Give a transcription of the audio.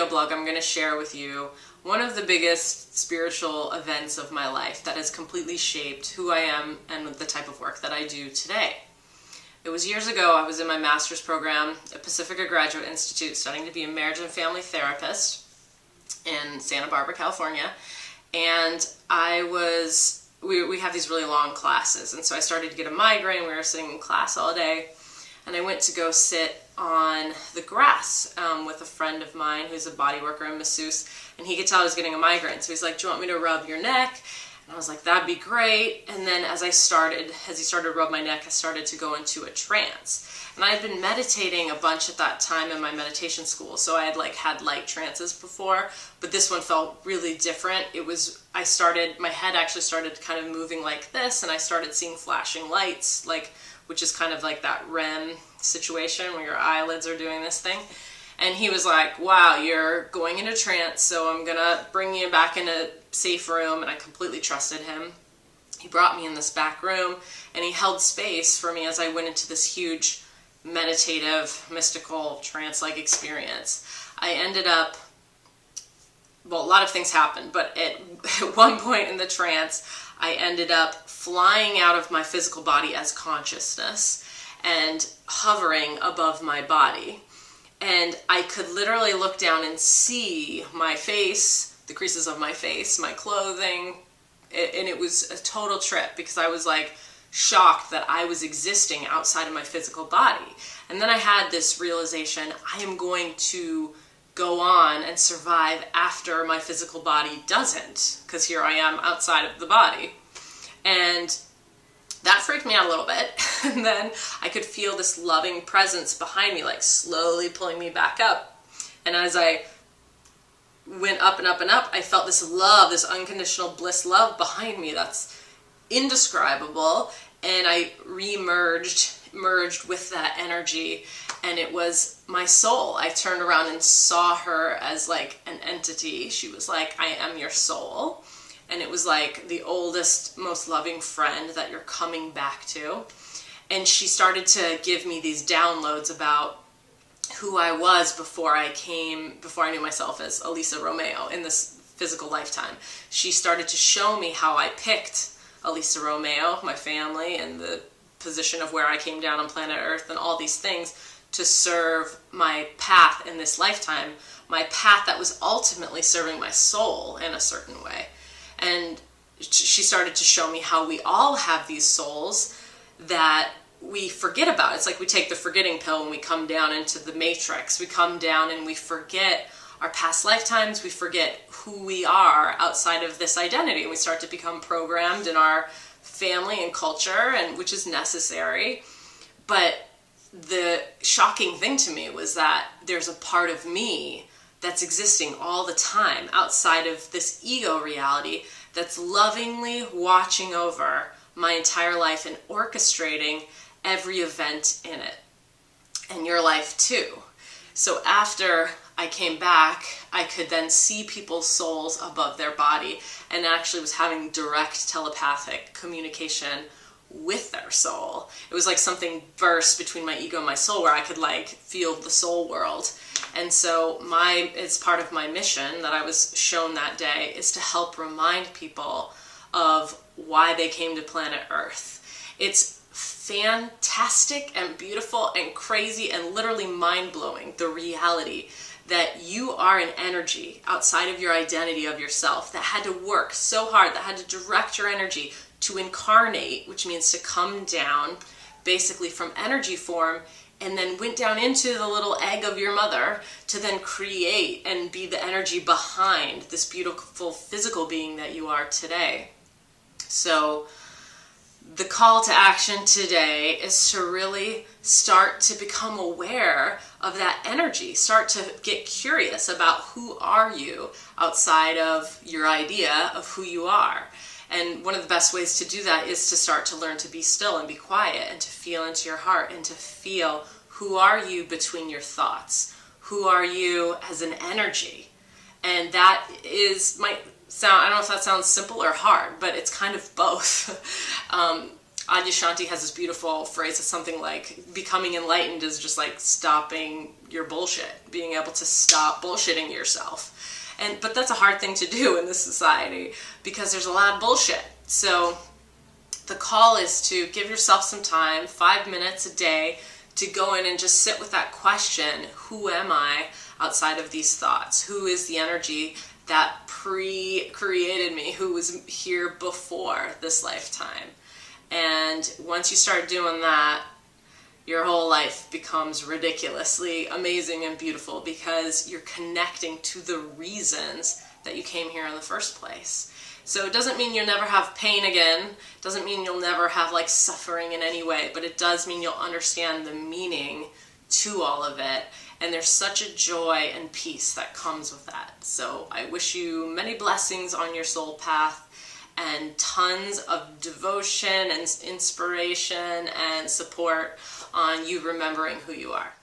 video blog, I'm going to share with you one of the biggest spiritual events of my life that has completely shaped who I am and the type of work that I do today. It was years ago. I was in my master's program at Pacifica Graduate Institute studying to be a marriage and family therapist in Santa Barbara, California. And we have these really long classes, and so I started to get a migraine. We were sitting in class all day, and I went to go sit on the grass with a friend of mine who's a body worker and masseuse, and he could tell I was getting a migraine. So he's like, "Do you want me to rub your neck?" And I was like, "That'd be great." And then as he started to rub my neck, I started to go into a trance. And I had been meditating a bunch at that time in my meditation school, so I had had light trances before, but this one felt really different. My head actually started kind of moving like this, and I started seeing flashing lights, which is kind of like that REM situation where your eyelids are doing this thing. And he was like, "Wow, you're going into trance, so I'm gonna bring you back in a safe room." And I completely trusted him. He brought me in this back room, and he held space for me as I went into this huge meditative, mystical, trance-like experience. I ended up, a lot of things happened, but at one point in the trance, I ended up flying out of my physical body as consciousness and hovering above my body. And I could literally look down and see my face, the creases of my face, my clothing, and it was a total trip because I was shocked that I was existing outside of my physical body. And then I had this realization, I am going to go on and survive after my physical body doesn't, because here I am outside of the body. And that freaked me out a little bit. And then I could feel this loving presence behind me, slowly pulling me back up. And as I went up and up and up, I felt this love, this unconditional bliss love behind me that's indescribable, and I merged with that energy, and it was my soul. I turned around and saw her as an entity. She was like, "I am your soul," and it was the oldest, most loving friend that you're coming back to. And she started to give me these downloads about who I was before I knew myself as Elisa Romeo in this physical lifetime. She started to show me how I picked Elisa Romeo, my family, and the position of where I came down on planet Earth and all these things to serve my path in this lifetime, my path that was ultimately serving my soul in a certain way. And she started to show me how we all have these souls that we forget about. It's like we take the forgetting pill when we come down into the matrix. We come down and we forget our past lifetimes, we forget who we are outside of this identity, and we start to become programmed in our family and culture, and which is necessary. But the shocking thing to me was that there's a part of me that's existing all the time outside of this ego reality that's lovingly watching over my entire life and orchestrating every event in it, and your life too. So after I came back, I could then see people's souls above their body, and actually was having direct telepathic communication with their soul. It was like something burst between my ego and my soul where I could feel the soul world. And so it's part of my mission that I was shown that day is to help remind people of why they came to planet Earth. It's fantastic and beautiful and crazy and literally mind-blowing, the reality that you are an energy outside of your identity of yourself that had to work so hard, that had to direct your energy to incarnate, which means to come down basically from energy form, and then went down into the little egg of your mother to then create and be the energy behind this beautiful physical being that you are today. So the call to action today is to really start to become aware of that energy. Start to get curious about who are you outside of your idea of who you are. And one of the best ways to do that is to start to learn to be still and be quiet and to feel into your heart and to feel who are you between your thoughts. Who are you as an energy? And that might sound, I don't know if that sounds simple or hard, but it's kind of both. Adyashanti has this beautiful phrase of something like, becoming enlightened is just like stopping your bullshit, being able to stop bullshitting yourself. But that's a hard thing to do in this society because there's a lot of bullshit. So the call is to give yourself some time, 5 minutes a day, to go in and just sit with that question, who am I outside of these thoughts? Who is the energy that pre-created me, who was here before this lifetime? And once you start doing that, your whole life becomes ridiculously amazing and beautiful because you're connecting to the reasons that you came here in the first place. So it doesn't mean you'll never have pain again. It doesn't mean you'll never have like suffering in any way, but it does mean you'll understand the meaning to all of it. And there's such a joy and peace that comes with that. So I wish you many blessings on your soul path and tons of devotion and inspiration and support on you remembering who you are.